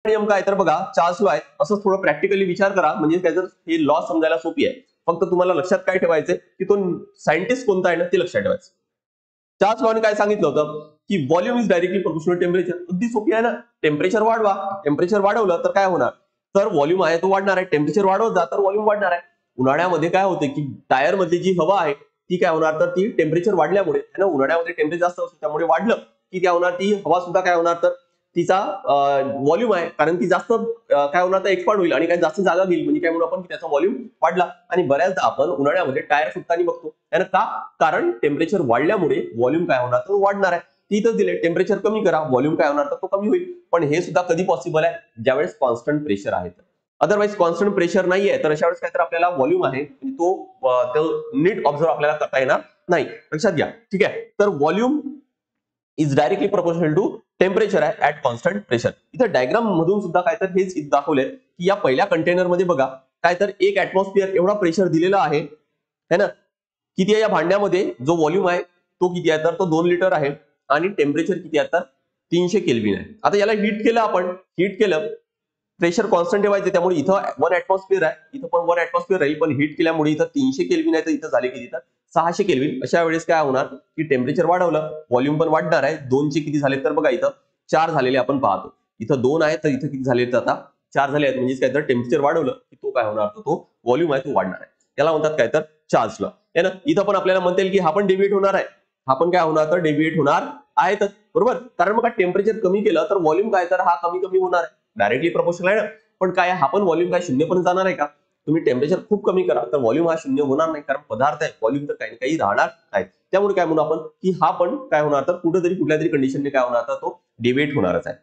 नियम काय तर बघा, चार्ल्स लॉ आहे, असं थोडं प्रॅक्टिकली विचार करा, म्हणजे काय तर हे लॉ समजायला सोपी आहे. फक्त तुम्हाला लक्षात काय ठेवायचंय की तो सायंटिस्ट कोणता आहे ना ते लक्षात ठेवायचं. चार्ल्स लॉने काय सांगितलं होतं की volume is directly proportional temperature. अगदी सोपी आहे ना. टेम्परेचर वाढवा, टेम्परेचर वाढवलं तर काय होणार, तर व्हॉल्यूम आहे तो वाढणार आहे. टेम्परेचर वाढवत जा तर व्हॉल्यूम वाढणार आहे. उन्हाळ्यामध्ये काय होते की टायर मधली जी हवा आहे ती काय होणार, तर ती टेम्परेचर वाढल्यामुळे है ना, उन्हाळ्यामध्ये टेम्परेचर जास्त असतं त्यामुळे वाढलं की काय होणार, ती हवा सुद्धा काय होणार, तर तिचा व्हॉल्यूम आहे कारण ती जास्त काय होणार, तर एक्सपांड होईल आणि काय जास्त जागा घेईल, म्हणजे काय म्हणून आपण की त्याचा व्हॉल्यूम वाढला. आणि बऱ्याचदा आपण उन्हाळ्यामध्ये टायर फुटताना बघतो है ना, का, कारण टेम्परेचर वाढल्यामुळे व्हॉल्यूम काय होणार, तर वाढणार आहे. ती इथं दिले टेम्परेचर कमी करा, व्हॉल्यूम काय होणार, तर तो कमी होईल. पण हे सुद्धा कधी पॉसिबल आहे, ज्यावेळेस कॉन्स्टंट प्रेशर आहे. अदरवाईज कॉन्स्टंट प्रेशर नाहीये तर अशा वेळेस काय तर आपल्याला व्हॉल्यूम आहे तो नीट ऑब्झर्व आपल्याला करता येणार नाही. लक्षात घ्या. ठीक आहे. तर volume is directly proportional to temperature आहे ऍट कॉन्स्टंट प्रेशर. इथं डायग्राम मधून सुद्धा काय तर हेच दाखवलंय की या पहिल्या कंटेनर मध्ये बघा काय तर 1 ऍटमॉस्फिअर एवढा प्रेशर दिलेला आहे है ना. किती आहे या भांड्यामध्ये, जो व्हॉल्यूम आहे तो किती आहे, तर तो 2 लिटर आहे आणि टेम्परेचर किती आहे, तर 300 केल्विन आहे. आता याला हीट केलं, आपण हीट केलं, प्रेशर कॉन्स्टंट ठेवायचं, त्यामुळे इथं 1 ऍटमॉस्फिअर आहे, इथं पण 1 ऍटमॉस्फिअर राहील, पण हीट केल्यामुळे इथं 300 केल्विन आहे, तर इथं झाले किती, तर 600 केल्विन. अशा वेळेस काय होणार की टेम्परेचर वाढवलं, व्हॉल्यूम पण वाढणार आहे. 2 चे किती झाले, तर बघा इथं 4 झालेले आपण पाहतो. इथं 2 आहेत तर इथं किती झाले, तर आता 4 झाले आहेत. म्हणजे काय तर टेम्परेचर वाढवलं की तो काय होणार, तो व्हॉल्यूम आहे तो वाढणार आहे. त्याला म्हणतात काय तर चार्ज लॉ आहे ना. इथं पण आपल्याला म्हणता येईल की हा पण डेव्हिएट होणार आहे, हा पण काय होणार, तर डेव्हिएट होणार आहेतच, बरोबर. कारण मग टेम्परेचर कमी केलं तर व्हॉल्यूम काय, तर हा कमी कमी होणार आहे, डायरेक्टली प्रोपोर्शनल आहे ना. पण काय, हा पण व्हॉल्यूम काय शून्य पण जाणार आहे का, तुम्ही टेम्परेचर खूप कमी करा तर व्हॉल्यूम हा शून्य होणार नाही, कारण पदार्थ आहे, व्हॉल्यूम तर काही काही राहणार आहे. त्यामुळे काय म्हणू आपण की हा पण काय होणार, तर कुठेतरी कुठल्या तरी कंडिशनने काय होणार, तर तो डेव्हिएट होणारच आहे.